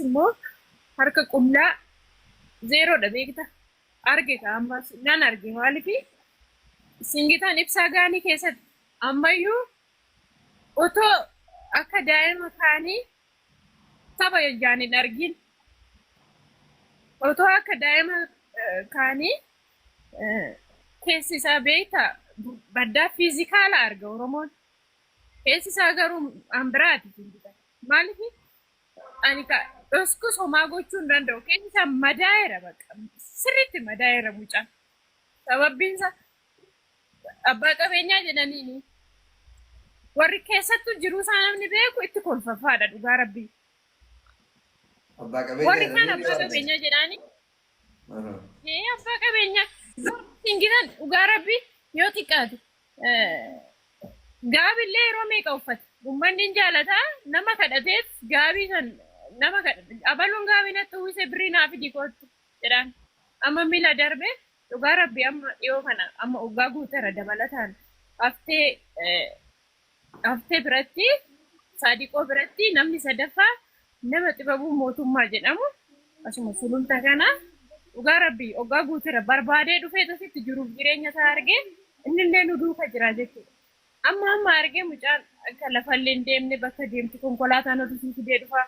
immoo harka qullaa zeeroodha beekta. Arge ka ammas nan arge maaliifi singitaan ibsaa gaanii keessatti ammayyuu otoo akka daa'ima kaanii saba yajjaan hin argin otoo akka daa'ima kaanii keessi isaa beekta baddaa fiizikaala arga Oromoon keessi isaa garuu an biraati singitaan maaliifi ani ka dhoskus homaa gochuu hin danda'u keessi isaa madaa'eera bakka sirriitti madaa'eera mucaan sababbiinsa abbaa qabeenyaa jedhaniini warri keessattu jiruu isaa namni beeku itti kolfafaadha dhugaa rabbii warri kaan abbaa qabeenyaa jedhanii abbaa qabeenyaa singitan dhugaa rabbii yoo xiqqaate gaabillee yeroo meeqa uffate uummanni jaalataa nama kadhateef gaabii san nama kadhate abaluun gaabii natti uwwise birrii naa fidi kootu jedhaan amma miila darbe dhugaa rabbii amma dhiyoo kana amma waggaa guuteera dabalataan haftee biratti saadiqoo biratti namni sadaffaa nama xibabuu mootummaa jedhamu asuma sululta kana dhugaa rabbii waggaa guuteera barbaadee dhufee tasitti jiruuf jireenya isaa argee innillee nu duuka jira jechuudha. Amma argee mucaan akka lafallee hin deemne bakka deemtu konkolaataan oduu fidee dhufaa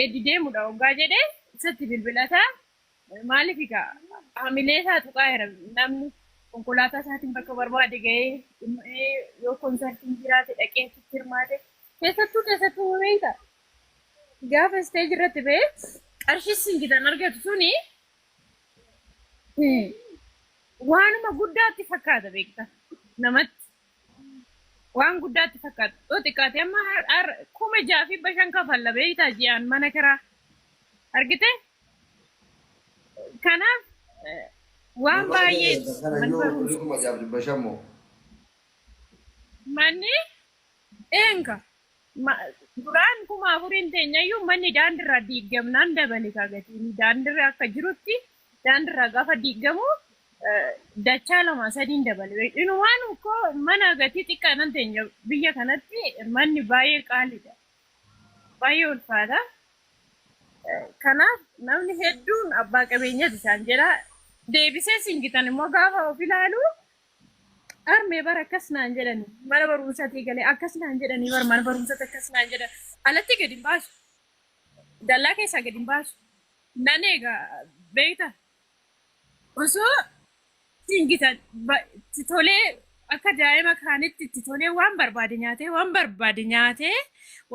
eddi deemudha waggaa jedhee isatti bilbilataa maaliif egaa hamilee isaa tuqaa jira namni konkolaataa isaatiin bakka barbaade ga'ee yoo koonsartiin jiraate dhaqee hirmaate keessattuu beekta gaafa isteeji irratti ba'ee qarshii singitan argatu suni waanuma guddaatti fakkaata beekta namatti waan guddaatti fakkaata yoo xiqqaate amma 6,500 kafalla beektaa ji'aan mana kiraa argite kanaaf waan baay'ee manni eenka duraan 4,000 teenyayyuu manni daandirraa diigamnaan dabale gatiin daandirra akka jirutti daandirraa gaafa diigamu dachaa 2-3 dabale inumaan ukkoo mana gatii xiqqaanan teenya biyya kanatti manni baay'ee qaaliidha baay'ee ulfaata kanaaf namni hedduun abbaa qabeenyaati isaan jedha deebisee singitan immoo gaafa of ilaalu armee bara akkas naan jedhani mana barumsaatii galee akkas naan jedhani bara mana barumsaatti akkas naan jedhan alatti gadi hin baasu dallaa keessaa gadi hin baasu nan egaa beekta osoo singitan tolee akka daa'ima kaanitti itti tolee waan barbaade nyaatee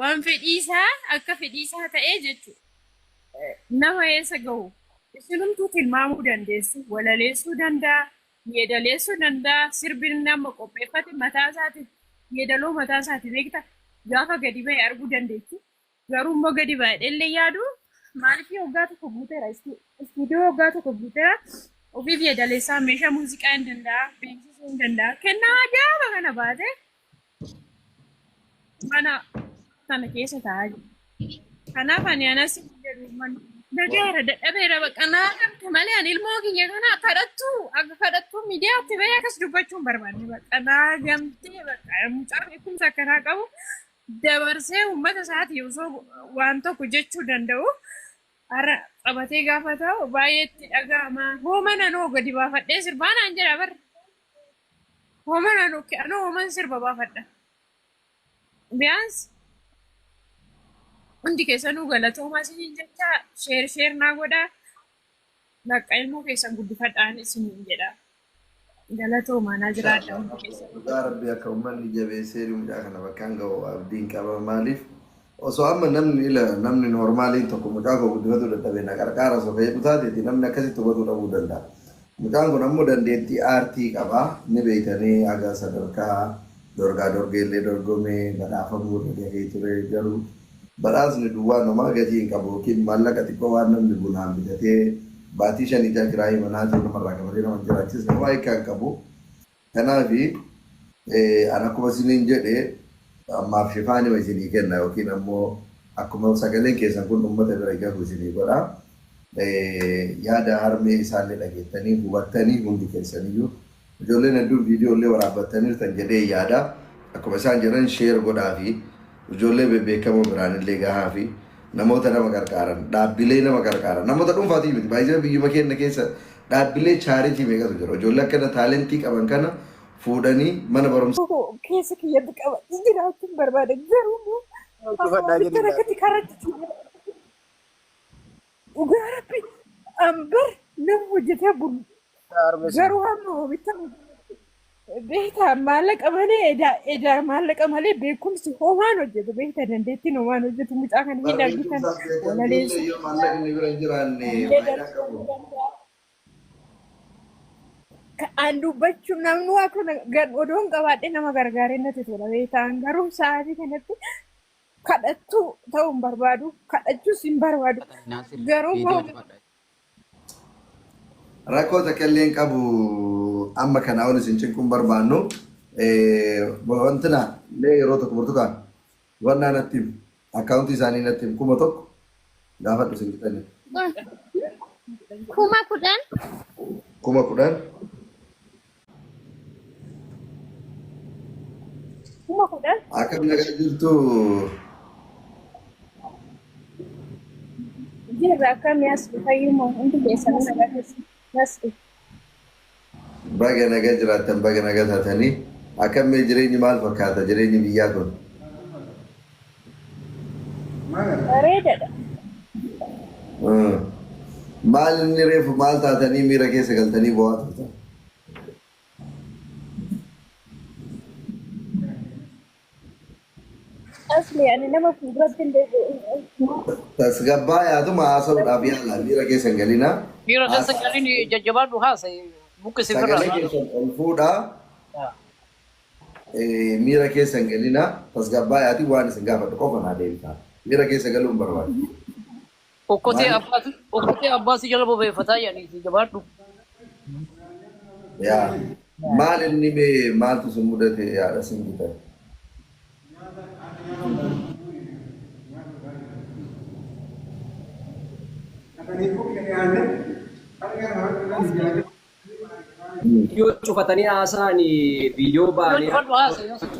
waan fedhiisaa akka fedhiisaa ta'ee jechuudha. Nama eessa gahu isinumtuu tilmaamuu dandeessu walaleessuu danda'a yeedaleessuu danda'a sirbin nama qopheeffate mataa isaati yeedaloo mataa isaati beekta gaafa gadi ba'e arguu dandeessu garuu immoo gadi ba'edhellee yaadu maaliif waggaa tokko guuteera istuudiyoo waggaa tokko guuteera ofiif yeedaleessaa meeshaa muuziqaa hin danda'a beeksisuu hin danda'a kennaa ajaa'iba kana baate mana sana keessa taa'aa jiru. Kanaaf ani anas jedhu nagaara dadhabeera bakka naa gamte malee ani ilmoo kiyya kana akka kadhattu miidiyaatti bahee akkas dubbachuun barbaanne bakka naa gamtee bakka mucaa beekumsa akkanaa qabu dabarsee uummata isaati osoo waan tokko jechuu danda'u har'a qabatee gaafa ta'u baay'eetti dhaga'ama hooma nanoo gadi baafadhee sirbaa naan jedha barra hooma nanoo anoo hooman sirba baafadha biyaansi. Hundi keessanuu galatoomaa isiniin jecha sheer naa godhaa bakka ilmoo keessan guddifadhaan isiniin jedha galatoomaa naa jiraadha hundi keessan. Dhugaa rabbii akka uummanni jabeessee mucaa kana bakkaan ga'u abdiin qaba maaliif osoo amma namni normaaliin tokko mucaa koo guddifatu dadhabee na qarqaara osoo fayyadu taateeti namni akkasitti hubatuu dhabuu danda'a. Mucaan kun ammoo dandeettii aartii qabaa ni beeytanii aga sadarkaa dorgeellee dorgomee badhaafamuu dhagahee ture garuu. Badhaasni duwwaa namaa gatii hin qabu yookiin maallaqa xiqqoo waan namni bunaan bitatee baatii 5 kiraayii manaatii namarraa qabatee nama jiraachisne waa hiikaa hin qabu. Kanaaf an akkuma isiniin jedhee ammaaf shifaanima isinii kenna yookiin ammoo akkuma sagaleen keessan kun uummata bira gahu isinii godha. Yaada harmee isaallee dhageettanii hubattanii hundi keessaniyyuu ijoolleen hedduun viidiyoollee waraabbattaniirtan jedhee yaada akkuma isaan jedhan sheer godhaa fi ijoollee beekamoo biraanillee gahaa fi namoota nama gargaaran dhaabbilee nama gargaaran namoota dhuunfaatii miti baay'ee biyyuma keenya keessa dhaabbilee chaaritii meeqatu jira ijoollee akkana taalentii qaban kana fuudhanii mana barumsaa keessa kiyyatti qabatee jiraachuun barbaada garuu bitta rakkatti karratti dhugaa rabbi ambar nama hojjetee bulu garuu hamma bitta beektaa maallaqa malee edaa maallaqa malee beekumsi homaan hojjetu beektaa dandeettiin homaan hojjetu mucaa kana hin argitan walaleessu. maallaqni bira hin jiraanne faayidaa qabu. Kan dubbachuun namni waa kana odoon qabaadhee nama gargaaree natti tola beektaan garuu sa'aatii kanatti kadhattuu ta'uu hin barbaadu kadhachuus hin barbaadu garuu rakkoo takka qabu amma kana ol isin cinquun barbaannu wantina illee yeroo tokko burtukaan wannaa natti himu akkaawuntii isaanii natti himu 1,000 gaafadhu isin jedhanii. 10,000 10,000 akkam nagaa jirtu jirra akkamii as fayyuma hundi keessan nagaa baga nagaa jiraattan baga nagaa taatanii akkamii jireenyi maal fakkaata jireenyi biyyaa kun bareedadha maal inni reefu maal taatanii miira keessa galtanii bo'aa turtan asli ani nama fuulduratti tasgabbaa yaaduma haasa'uudhaaf yaala miira keessa galinaa Mira keessa galin jajjabaadhu haasa'e buqqisi sagalee keessan ol fuudhaa miira keessa galinaa tasgabbaa yaati waan isin gaafadhu qofa naa deebisaa miira keessa galuun barbaadu. Okkotee abbaasi jala bobeeffataa yaani jajjabaadhu. Yaa maal inni mee maaltu sun mudate yaada sin bitan. Video cufatanii haasa'anii viidiyoo ba'anii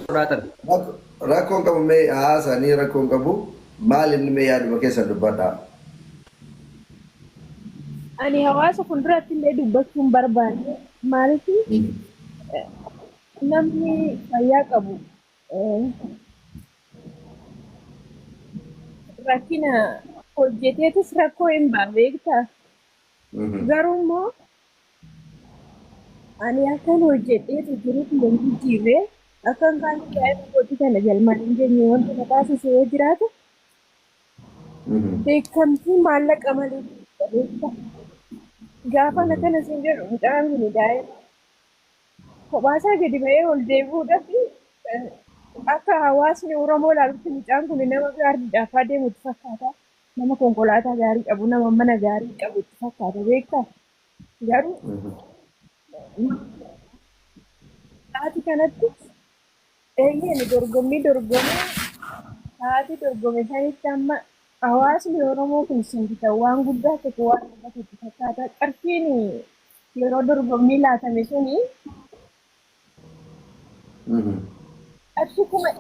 sodaatan. Rakkoon qabu mee haasa'anii rakkoon qabu maal inni mee yaaduma keessa dubbadha. ani hawaasa fuulduratti illee dubbachuun barbaade maaliif namni fayyaa qabu rakkina hojjeteetis rakkoo hin ba'a beektaa garuu immoo ani akkan hojjedheetu jirutu hin jijjiirree akkan kaan daa'ima hojii kana jalmaan hin jennee wanta na taasise yoo jiraate beekamtii maallaqa malee beektaa gaafa na kana siin jedhu mucaan kun daa'ima kophaasaa gadi ba'ee ol deebi'uudhaaf akka hawaasni Oromoo ilaalutti mucaan kun nama gaariidhaaf adeemutti fakkaata. Nama konkolaataa gaarii qabu, nama mana gaarii qabu itti fakkaata beektaa? Garuu sa'aatii kanatti eeyyeen dorgommii sa'aatii dorgome sanitti amma hawaasni Oromoo kun sinbita waan guddaa tokko waan guddaa itti fakkaata. Qarshiin yeroo dorgommii laatame suni qarshii kuma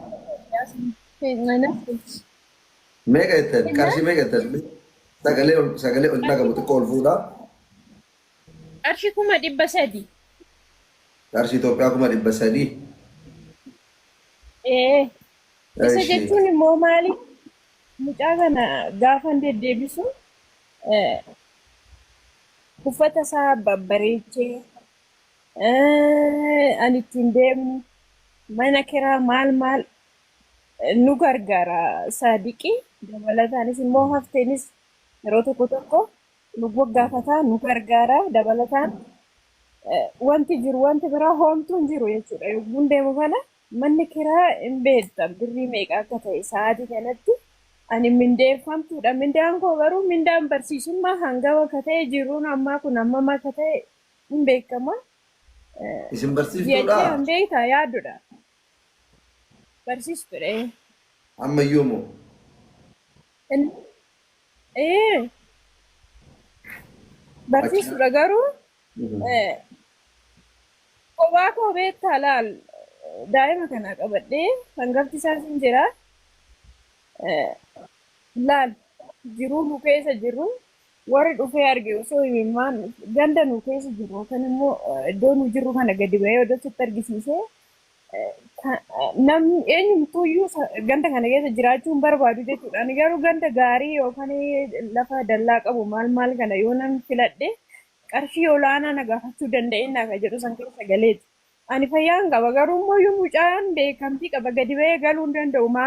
Mega ittiin qarshii mega ittiin sagalee ol dhagamu xiqqoo ol fuudhaa. qarshii 300. Qarshii Itoophiyaa 300. Isa jechuun immoo maali? Mucaa kana gaafa deddeebisu uffata isaa babbareechee ani ittiin deemnu mana kiraa maal nu gargaara Saadiqii dabalataanis immoo hafteenis yeroo tokko nu gaggaafataa nu gargaara dabalataan wanti jiru wanti biraa hoomtuu hin jiru jechuudha. Yogguu deemu kana manni kiraa hin beekta birrii meeqa akka ta'e sa'aatii kanatti ani mindeeffamtuudha. Mindaan koo garuu mindaan barsiisummaa hanga akka ta'e jiruun ammaa kun hammam akka ta'e hin beekama. Isin barsiiftuudha? Jechuun hin beektaa yaadudha. Barsiistuudha. Ammayyuu moo? Barsiistuudha garuu kophaa koo beektaa laal daa'ima kana qabadhee hangafti isaas hin jira. Laal jiruu nu keessa jiru warri dhufee arge osoo himimmaan ganda nu keessa jiru kan immoo iddoo nu jirru kana gadi ba'ee odeessitti argisiisee namni eenyumtuuyyuu ganda kana keessa jiraachuu hin barbaadu jechuudha. Ani garuu ganda gaarii yookaan lafa dallaa qabu maal kana yoo nan filadhe qarshii olaanaa na gaafachuu danda'inna akka jedhu san keessa galeeti. Ani fayyaan qaba garuu immoo yoo mucaan beekamtii qaba gadi ba'ee galuu hin danda'u.